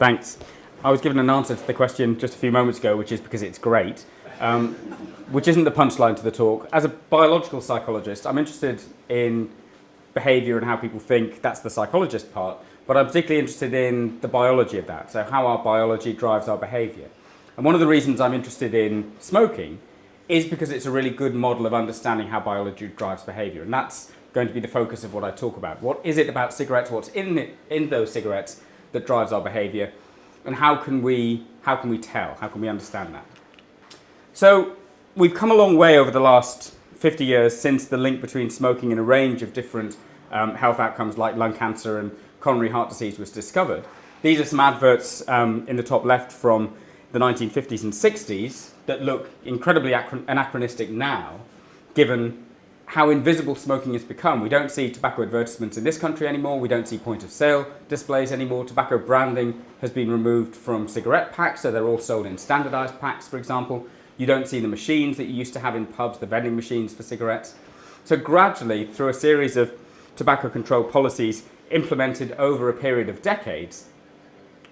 Thanks. I was given an answer to the question just a few moments ago, which is because it's great, which isn't the punchline to the talk. As a biological psychologist, I'm interested in behaviour and how people think. That's the psychologist part. But I'm particularly interested in the biology of that, so how our biology drives our behaviour. And one of the reasons I'm interested in smoking is because it's a really good model of understanding how biology drives behaviour. And that's going to be the focus of what I talk about. What is it about cigarettes, what's in those cigarettes that drives our behaviour, and how can we tell, how can we understand that? So we've come a long way over the last 50 years since the link between smoking and a range of different health outcomes like lung cancer and coronary heart disease was discovered. These are some adverts in the top left from the 1950s and 60s that look incredibly anachronistic now, given how invisible smoking has become. We don't see tobacco advertisements in this country anymore. We don't see point of sale displays anymore. Tobacco branding has been removed from cigarette packs, so they're all sold in standardized packs, for example. You don't see the machines that you used to have in pubs, the vending machines for cigarettes. So gradually, through a series of tobacco control policies implemented over a period of decades,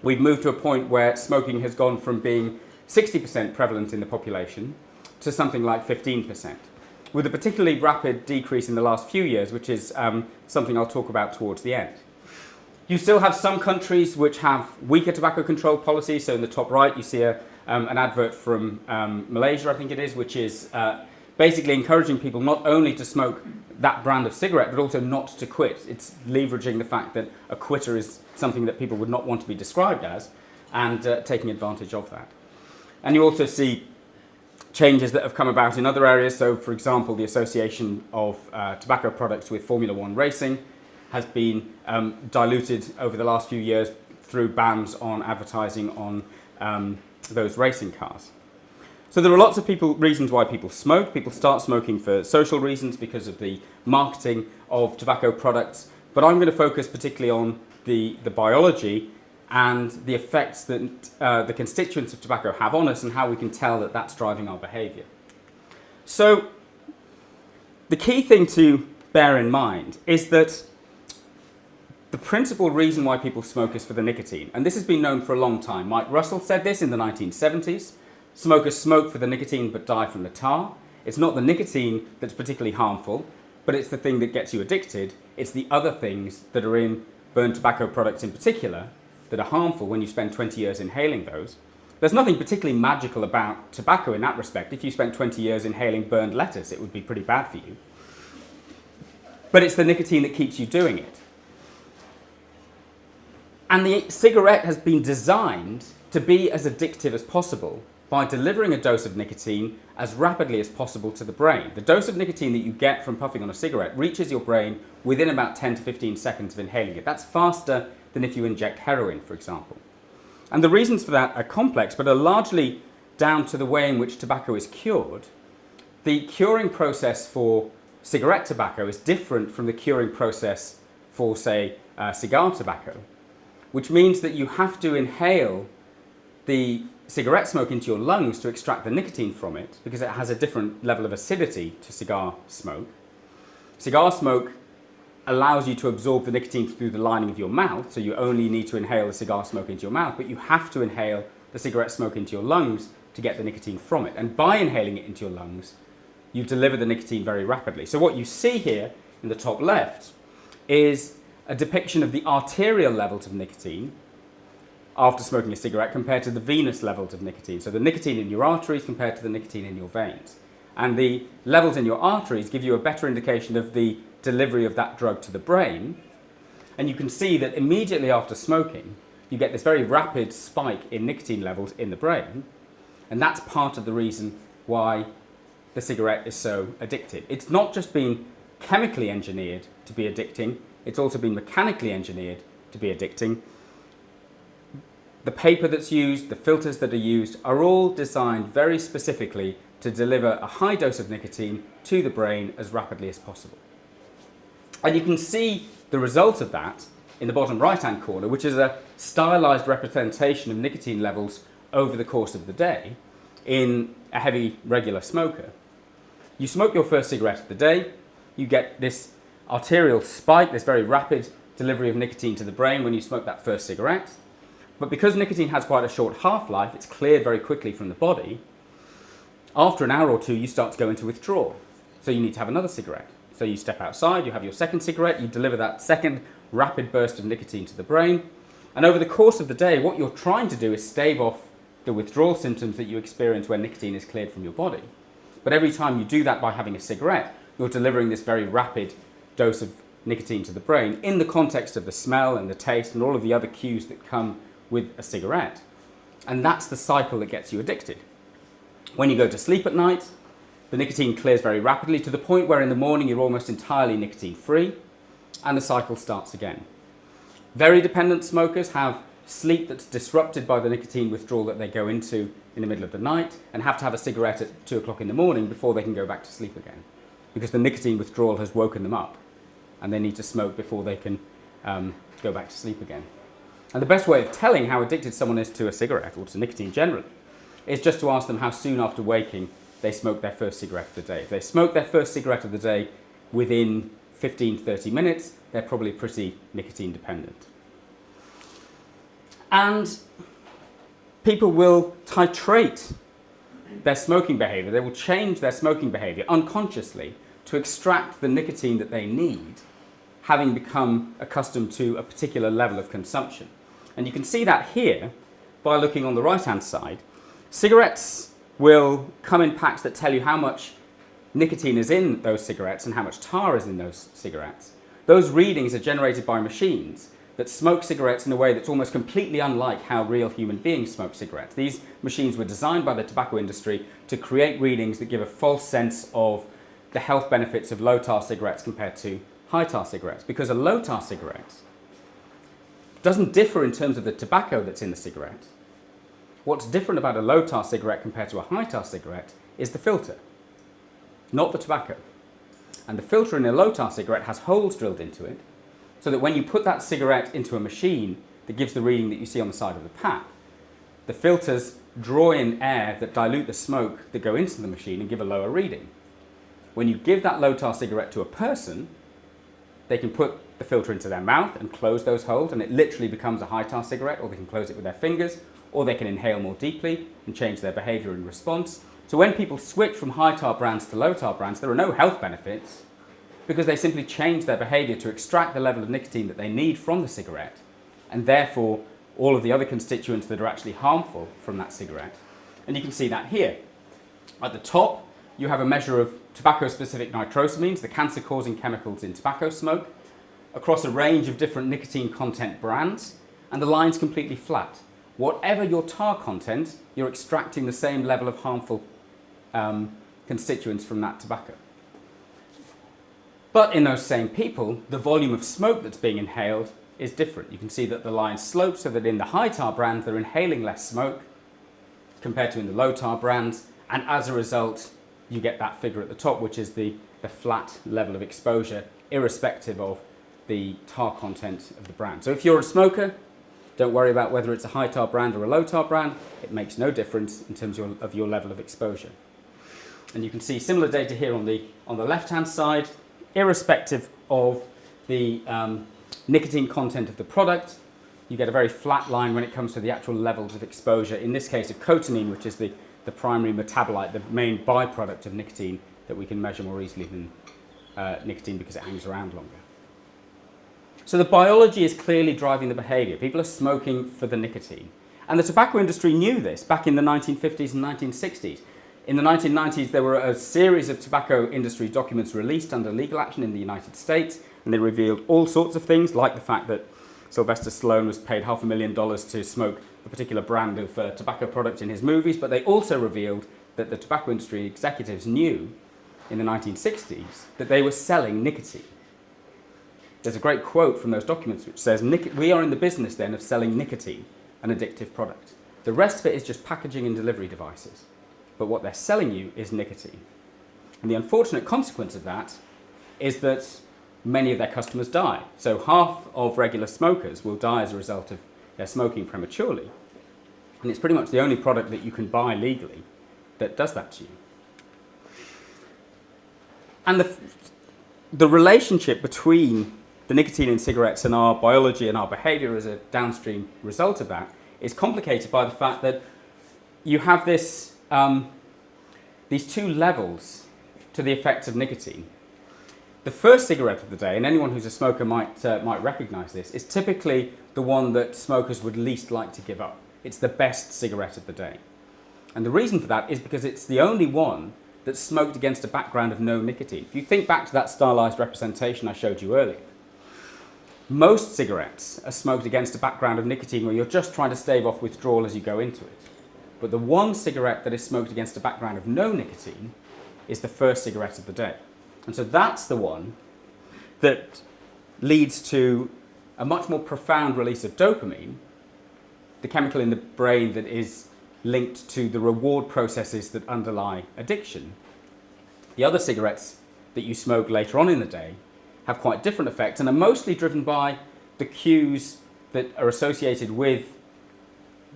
we've moved to a point where smoking has gone from being 60% prevalent in the population to something like 15%, with a particularly rapid decrease in the last few years, which is something I'll talk about towards the end. You still have some countries which have weaker tobacco control policies. So in the top right, you see an advert from Malaysia, I think it is, which is basically encouraging people not only to smoke that brand of cigarette, but also not to quit. It's leveraging the fact that a quitter is something that people would not want to be described as, and taking advantage of that. And you also see changes that have come about in other areas. So, for example, the association of tobacco products with Formula One racing has been diluted over the last few years through bans on advertising on those racing cars. So there are lots of reasons why people smoke. People start smoking for social reasons because of the marketing of tobacco products. But I'm going to focus particularly on the biology and the effects that the constituents of tobacco have on us and how we can tell that that's driving our behaviour. So the key thing to bear in mind is that the principal reason why people smoke is for the nicotine. And this has been known for a long time. Mike Russell said this in the 1970s. Smokers smoke for the nicotine but die from the tar. It's not the nicotine that's particularly harmful, but it's the thing that gets you addicted. It's the other things that are in burned tobacco products in particular that are harmful when you spend 20 years inhaling those. There's nothing particularly magical about tobacco in that respect. If you spent 20 years inhaling burned lettuce, it would be pretty bad for you. But it's the nicotine that keeps you doing it. And the cigarette has been designed to be as addictive as possible by delivering a dose of nicotine as rapidly as possible to the brain. The dose of nicotine that you get from puffing on a cigarette reaches your brain within about 10 to 15 seconds of inhaling it. That's faster than if you inject heroin, for example. And the reasons for that are complex, but are largely down to the way in which tobacco is cured. The curing process for cigarette tobacco is different from the curing process for, say, cigar tobacco, which means that you have to inhale the cigarette smoke into your lungs to extract the nicotine from it, because it has a different level of acidity to cigar smoke. Cigar smoke allows you to absorb the nicotine through the lining of your mouth, so you only need to inhale the cigar smoke into your mouth, but you have to inhale the cigarette smoke into your lungs to get the nicotine from it. And by inhaling it into your lungs, you deliver the nicotine very rapidly. So what you see here in the top left is a depiction of the arterial levels of nicotine after smoking a cigarette compared to the venous levels of nicotine. So the nicotine in your arteries compared to the nicotine in your veins. And the levels in your arteries give you a better indication of the delivery of that drug to the brain. And you can see that immediately after smoking, you get this very rapid spike in nicotine levels in the brain. And that's part of the reason why the cigarette is so addictive. It's not just been chemically engineered to be addicting, it's also been mechanically engineered to be addicting. The paper that's used, the filters that are used, are all designed very specifically to deliver a high dose of nicotine to the brain as rapidly as possible. And you can see the result of that in the bottom right-hand corner, which is a stylized representation of nicotine levels over the course of the day in a heavy regular smoker. You smoke your first cigarette of the day, you get this arterial spike, this very rapid delivery of nicotine to the brain when you smoke that first cigarette. But because nicotine has quite a short half-life, it's cleared very quickly from the body. After an hour or two, you start to go into withdrawal. So you need to have another cigarette. So you step outside, you have your second cigarette, you deliver that second rapid burst of nicotine to the brain. And over the course of the day, what you're trying to do is stave off the withdrawal symptoms that you experience when nicotine is cleared from your body. But every time you do that by having a cigarette, you're delivering this very rapid dose of nicotine to the brain in the context of the smell and the taste and all of the other cues that come with a cigarette. And that's the cycle that gets you addicted. When you go to sleep at night, the nicotine clears very rapidly to the point where in the morning you're almost entirely nicotine free, and the cycle starts again. Very dependent smokers have sleep that's disrupted by the nicotine withdrawal that they go into in the middle of the night and have to have a cigarette at 2 o'clock in the morning before they can go back to sleep again, because the nicotine withdrawal has woken them up and they need to smoke before they can go back to sleep again. And the best way of telling how addicted someone is to a cigarette, or to nicotine generally, is just to ask them how soon after waking they smoke their first cigarette of the day. If they smoke their first cigarette of the day within 15-30 minutes, they're probably pretty nicotine dependent. And people will titrate their smoking behavior. They will change their smoking behavior unconsciously to extract the nicotine that they need, having become accustomed to a particular level of consumption. And you can see that here by looking on the right-hand side. Cigarettes will come in packs that tell you how much nicotine is in those cigarettes and how much tar is in those cigarettes. Those readings are generated by machines that smoke cigarettes in a way that's almost completely unlike how real human beings smoke cigarettes. These machines were designed by the tobacco industry to create readings that give a false sense of the health benefits of low-tar cigarettes compared to high-tar cigarettes, because a low-tar cigarette doesn't differ in terms of the tobacco that's in the cigarette. What's different about a low-tar cigarette compared to a high-tar cigarette is the filter, not the tobacco. And the filter in a low-tar cigarette has holes drilled into it, so that when you put that cigarette into a machine that gives the reading that you see on the side of the pack, the filters draw in air that dilute the smoke that go into the machine and give a lower reading. When you give that low-tar cigarette to a person, they can put the filter into their mouth and close those holes, and it literally becomes a high-tar cigarette, or they can close it with their fingers, or they can inhale more deeply and change their behavior in response. So when people switch from high-tar brands to low-tar brands, there are no health benefits, because they simply change their behavior to extract the level of nicotine that they need from the cigarette, and therefore all of the other constituents that are actually harmful from that cigarette. And you can see that here. At the top, you have a measure of tobacco-specific nitrosamines, the cancer-causing chemicals in tobacco smoke, across a range of different nicotine content brands, and the line's completely flat. Whatever your tar content, you're extracting the same level of harmful constituents from that tobacco. But in those same people, the volume of smoke that's being inhaled is different. You can see that the line slopes so that in the high tar brands, they're inhaling less smoke compared to in the low tar brands, and as a result, you get that figure at the top, which is the flat level of exposure, irrespective of the tar content of the brand. So if you're a smoker, don't worry about whether it's a high tar brand or a low tar brand. It makes no difference in terms of your level of exposure. And you can see similar data here on the left-hand side. Irrespective of the nicotine content of the product, you get a very flat line when it comes to the actual levels of exposure, in this case of cotinine, which is the primary metabolite, the main byproduct of nicotine that we can measure more easily than nicotine because it hangs around longer. So the biology is clearly driving the behavior. People are smoking for the nicotine. And the tobacco industry knew this back in the 1950s and 1960s. In the 1990s, there were a series of tobacco industry documents released under legal action in the United States, and they revealed all sorts of things, like the fact that Sylvester Stallone was paid $500,000 to smoke a particular brand of tobacco product in his movies, but they also revealed that the tobacco industry executives knew in the 1960s that they were selling nicotine. There's a great quote from those documents which says, "We are in the business then of selling nicotine, an addictive product. The rest of it is just packaging and delivery devices. But what they're selling you is nicotine." And the unfortunate consequence of that is that many of their customers die. So half of regular smokers will die as a result of their smoking prematurely. And it's pretty much the only product that you can buy legally that does that to you. And the relationship between the nicotine in cigarettes and our biology and our behavior as a downstream result of that is complicated by the fact that you have this, these two levels to the effects of nicotine. The first cigarette of the day, and anyone who's a smoker might recognise this, is typically the one that smokers would least like to give up. It's the best cigarette of the day. And the reason for that is because it's the only one that's smoked against a background of no nicotine. If you think back to that stylised representation I showed you earlier, most cigarettes are smoked against a background of nicotine where you're just trying to stave off withdrawal as you go into it. But the one cigarette that is smoked against a background of no nicotine is the first cigarette of the day. And so that's the one that leads to a much more profound release of dopamine, the chemical in the brain that is linked to the reward processes that underlie addiction. The other cigarettes that you smoke later on in the day have quite different effects and are mostly driven by the cues that are associated with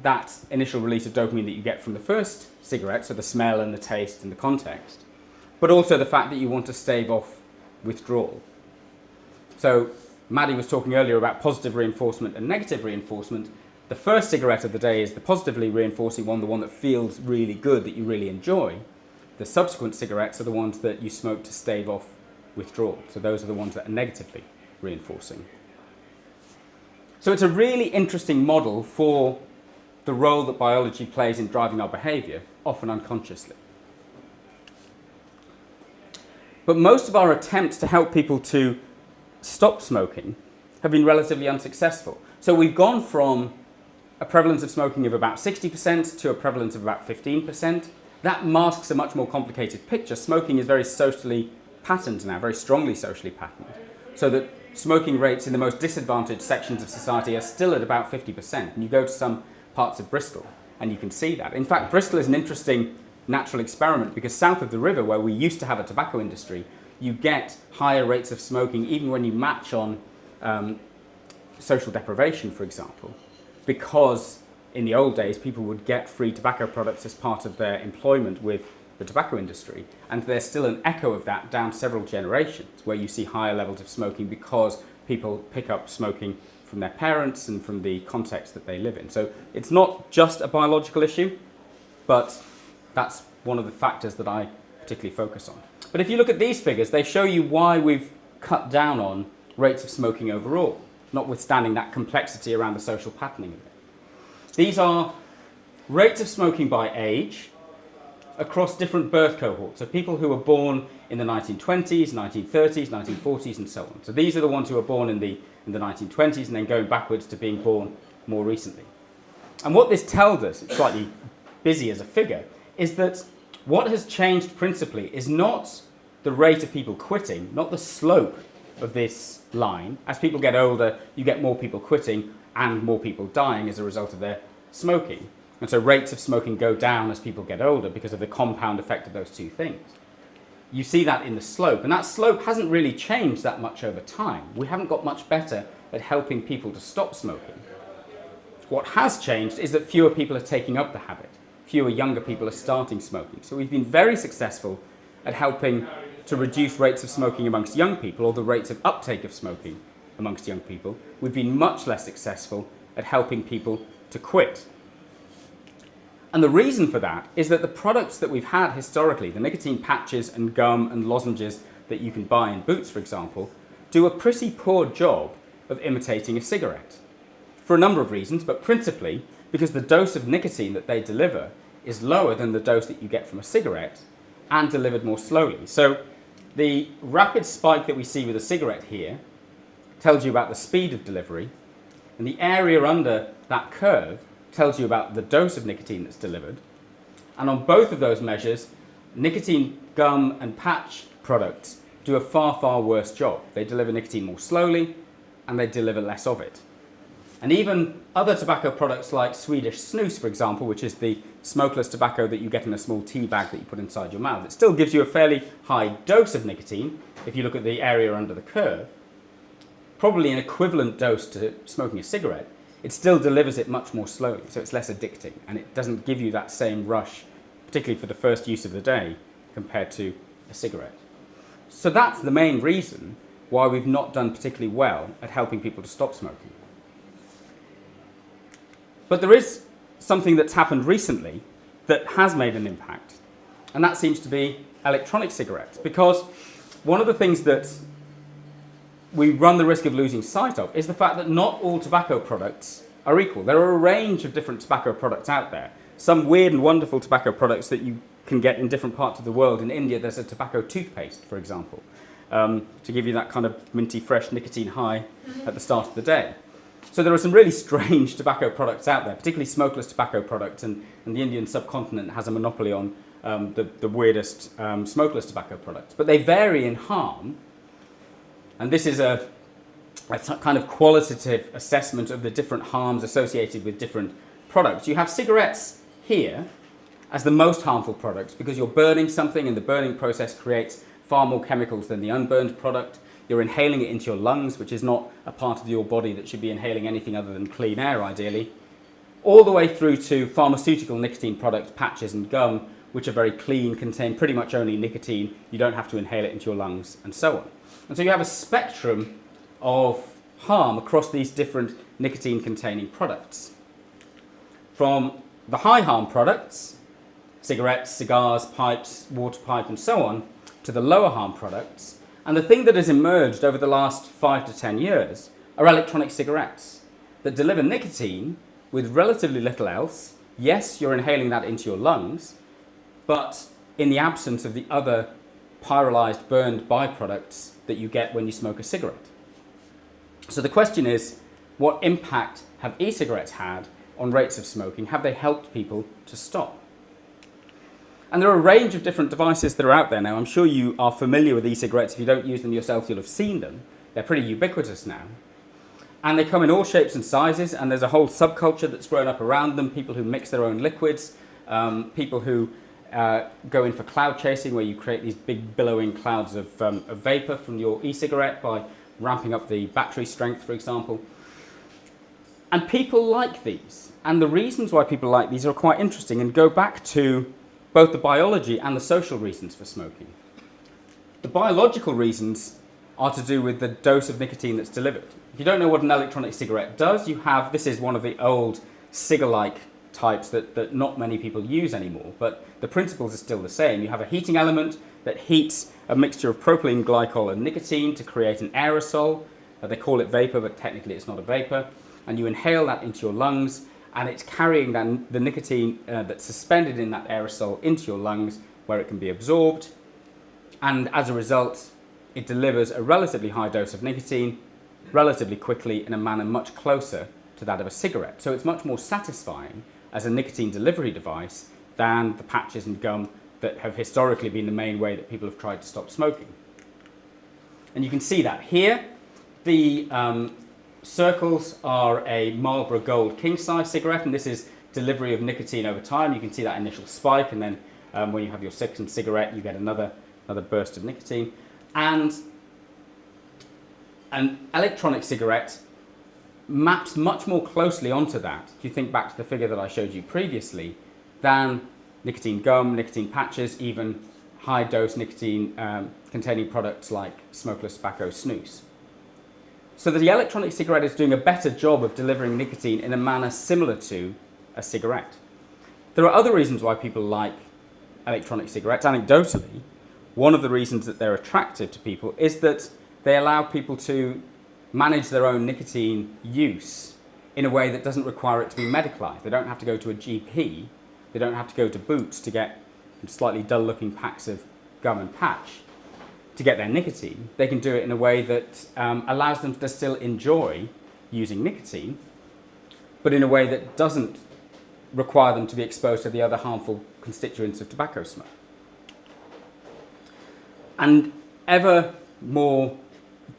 that initial release of dopamine that you get from the first cigarette, so the smell and the taste and the context, but also the fact that you want to stave off withdrawal. So Maddie was talking earlier about positive reinforcement and negative reinforcement. The first cigarette of the day is the positively reinforcing one, the one that feels really good, that you really enjoy. The subsequent cigarettes are the ones that you smoke to stave off withdrawal. So those are the ones that are negatively reinforcing. So it's a really interesting model for the role that biology plays in driving our behaviour, often unconsciously. But most of our attempts to help people to stop smoking have been relatively unsuccessful. So we've gone from a prevalence of smoking of about 60% to a prevalence of about 15%. That masks a much more complicated picture. Smoking is very socially patterned now, very strongly socially patterned, so that smoking rates in the most disadvantaged sections of society are still at about 50%. And you go to some parts of Bristol and you can see that. In fact, Bristol is an interesting natural experiment because south of the river, where we used to have a tobacco industry, you get higher rates of smoking even when you match on social deprivation, for example, because in the old days people would get free tobacco products as part of their employment with the tobacco industry, and there's still an echo of that down several generations where you see higher levels of smoking because people pick up smoking from their parents and from the context that they live in. So it's not just a biological issue, but that's one of the factors that I particularly focus on. But if you look at these figures, they show you why we've cut down on rates of smoking overall, notwithstanding that complexity around the social patterning of it. These are rates of smoking by age across different birth cohorts, so people who were born in the 1920s, 1930s, 1940s, and so on. So these are the ones who were born in the 1920s and then going backwards to being born more recently. And what this tells us, it's slightly busy as a figure, is that what has changed principally is not the rate of people quitting, not the slope of this line. As people get older, you get more people quitting and more people dying as a result of their smoking. And so rates of smoking go down as people get older because of the compound effect of those two things. You see that in the slope, and that slope hasn't really changed that much over time. We haven't got much better at helping people to stop smoking. What has changed is that fewer people are taking up the habit. Fewer younger people are starting smoking. So we've been very successful at helping to reduce rates of smoking amongst young people, or the rates of uptake of smoking amongst young people. We've been much less successful at helping people to quit. And the reason for that is that the products that we've had historically, the nicotine patches and gum and lozenges that you can buy in Boots, for example, do a pretty poor job of imitating a cigarette. For a number of reasons, but principally because the dose of nicotine that they deliver is lower than the dose that you get from a cigarette and delivered more slowly. So the rapid spike that we see with a cigarette here tells you about the speed of delivery, and the area under that curve tells you about the dose of nicotine that's delivered. And on both of those measures, nicotine gum and patch products do a far, far worse job. They deliver nicotine more slowly and they deliver less of it. And even other tobacco products like Swedish snus, for example, which is the smokeless tobacco that you get in a small tea bag that you put inside your mouth, it still gives you a fairly high dose of nicotine if you look at the area under the curve, probably an equivalent dose to smoking a cigarette. It still delivers it much more slowly, so it's less addicting, and it doesn't give you that same rush, particularly for the first use of the day, compared to a cigarette. So that's the main reason why we've not done particularly well at helping people to stop smoking. But there is something that's happened recently that has made an impact, and that seems to be electronic cigarettes, because one of the things that we run the risk of losing sight of is the fact that not all tobacco products are equal. There are a range of different tobacco products out there. Some weird and wonderful tobacco products that you can get in different parts of the world. In India, there's a tobacco toothpaste, for example, to give you that kind of minty, fresh nicotine high at the start of the day. So there are some really strange tobacco products out there, particularly smokeless tobacco products, and the Indian subcontinent has a monopoly on the weirdest smokeless tobacco products. But they vary in harm, and this is a kind of qualitative assessment of the different harms associated with different products. You have cigarettes here as the most harmful products because you're burning something and the burning process creates far more chemicals than the unburned product. You're inhaling it into your lungs, which is not a part of your body that should be inhaling anything other than clean air, ideally. All the way through to pharmaceutical nicotine products, patches and gum, which are very clean, contain pretty much only nicotine. You don't have to inhale it into your lungs, and so on. And so you have a spectrum of harm across these different nicotine-containing products. From the high harm products, cigarettes, cigars, pipes, water pipe, and so on, to the lower harm products. And the thing that has emerged over the last 5 to 10 years are electronic cigarettes that deliver nicotine with relatively little else. Yes, you're inhaling that into your lungs, but in the absence of the other pyrolyzed, burned byproducts that you get when you smoke a cigarette. So the question is, what impact have e-cigarettes had on rates of smoking? Have they helped people to stop? And there are a range of different devices that are out there now. I'm sure you are familiar with e-cigarettes. If you don't use them yourself, you'll have seen them. They're pretty ubiquitous now. And they come in all shapes and sizes, and there's a whole subculture that's grown up around them, people who mix their own liquids, people who go in for cloud chasing, where you create these big billowing clouds of vapor from your e-cigarette by ramping up the battery strength, for example. And people like these. And the reasons why people like these are quite interesting and go back to both the biology and the social reasons for smoking. The biological reasons are to do with the dose of nicotine that's delivered. If you don't know what an electronic cigarette does, this is one of the old cigar-like types that not many people use anymore, but the principles are still the same. You have a heating element that heats a mixture of propylene glycol and nicotine to create an aerosol. They call it vapor, but technically it's not a vapor. And you inhale that into your lungs, and it's carrying the nicotine that's suspended in that aerosol into your lungs, where it can be absorbed. And as a result, it delivers a relatively high dose of nicotine relatively quickly in a manner much closer to that of a cigarette. So it's much more satisfying as a nicotine delivery device than the patches and gum that have historically been the main way that people have tried to stop smoking. And you can see that here. The circles are a Marlboro Gold king-size cigarette, and this is delivery of nicotine over time. You can see that initial spike, and then when you have your second cigarette, you get another burst of nicotine. And an electronic cigarette maps much more closely onto that, if you think back to the figure that I showed you previously, than nicotine gum, nicotine patches, even high-dose nicotine containing products like smokeless tobacco snus. So the electronic cigarette is doing a better job of delivering nicotine in a manner similar to a cigarette. There are other reasons why people like electronic cigarettes. Anecdotally, one of the reasons that they're attractive to people is that they allow people to manage their own nicotine use in a way that doesn't require it to be medicalized. They don't have to go to a GP. They don't have to go to Boots to get slightly dull-looking packs of gum and patch to get their nicotine. They can do it in a way that allows them to still enjoy using nicotine, but in a way that doesn't require them to be exposed to the other harmful constituents of tobacco smoke. And ever more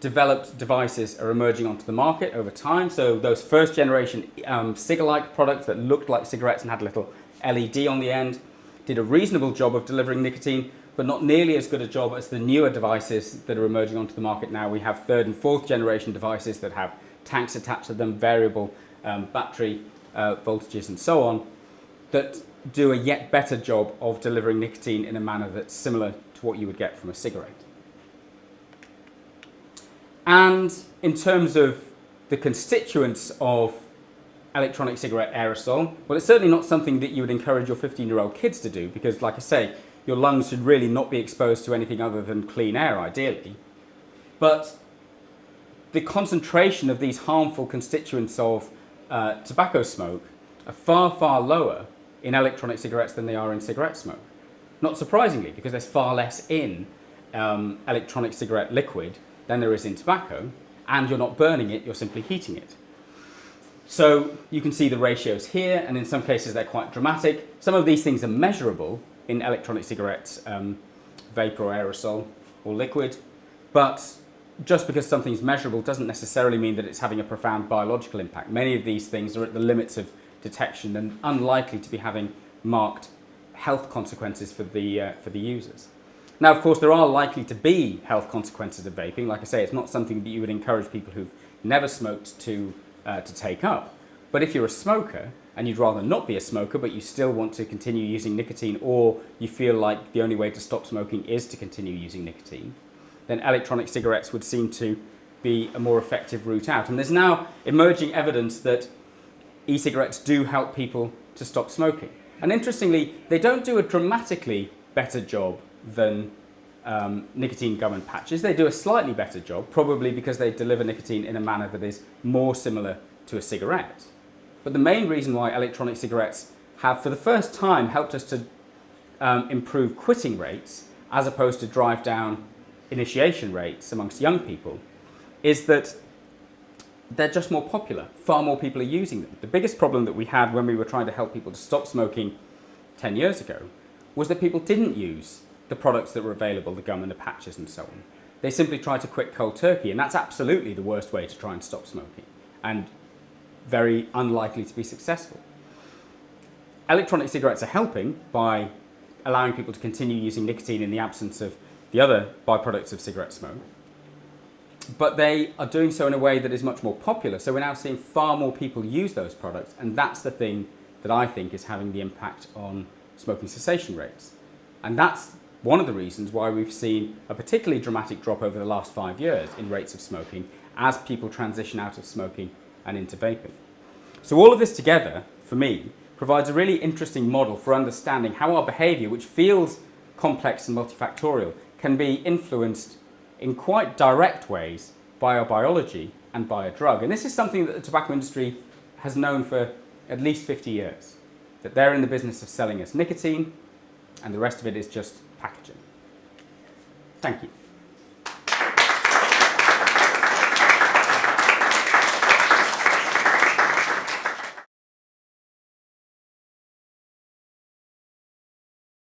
developed devices are emerging onto the market over time. So those first generation cigar-like products that looked like cigarettes and had a little LED on the end did a reasonable job of delivering nicotine, but not nearly as good a job as the newer devices that are emerging onto the market now. We have third and fourth generation devices that have tanks attached to them, variable battery voltages and so on, that do a yet better job of delivering nicotine in a manner that's similar to what you would get from a cigarette. And in terms of the constituents of electronic cigarette aerosol? Well, it's certainly not something that you would encourage your 15-year-old kids to do because, like I say, your lungs should really not be exposed to anything other than clean air, ideally. But the concentration of these harmful constituents of tobacco smoke are far, far lower in electronic cigarettes than they are in cigarette smoke. Not surprisingly, because there's far less in electronic cigarette liquid than there is in tobacco, and you're not burning it, you're simply heating it. So you can see the ratios here, and in some cases they're quite dramatic. Some of these things are measurable in electronic cigarettes, vapor or aerosol or liquid, but just because something's measurable doesn't necessarily mean that it's having a profound biological impact. Many of these things are at the limits of detection and unlikely to be having marked health consequences for the users. Now, of course, there are likely to be health consequences of vaping. Like I say, it's not something that you would encourage people who've never smoked to take up. But if you're a smoker and you'd rather not be a smoker, but you still want to continue using nicotine, or you feel like the only way to stop smoking is to continue using nicotine, then electronic cigarettes would seem to be a more effective route out. And there's now emerging evidence that e-cigarettes do help people to stop smoking. And interestingly, they don't do a dramatically better job than nicotine gum and patches. They do a slightly better job, probably because they deliver nicotine in a manner that is more similar to a cigarette. But the main reason why electronic cigarettes have, for the first time, helped us to improve quitting rates, as opposed to drive down initiation rates amongst young people, is that they're just more popular. Far more people are using them. The biggest problem that we had when we were trying to help people to stop smoking 10 years ago was that people didn't use the products that were available, the gum and the patches and so on. They simply tried to quit cold turkey, and that's absolutely the worst way to try and stop smoking, and very unlikely to be successful. Electronic cigarettes are helping by allowing people to continue using nicotine in the absence of the other byproducts of cigarette smoke, but they are doing so in a way that is much more popular. So we're now seeing far more people use those products, and that's the thing that I think is having the impact on smoking cessation rates. And that's one of the reasons why we've seen a particularly dramatic drop over the last 5 years in rates of smoking as people transition out of smoking and into vaping. So all of this together, for me, provides a really interesting model for understanding how our behaviour, which feels complex and multifactorial, can be influenced in quite direct ways by our biology and by a drug. And this is something that the tobacco industry has known for at least 50 years, that they're in the business of selling us nicotine, and the rest of it is just packaging. Thank you.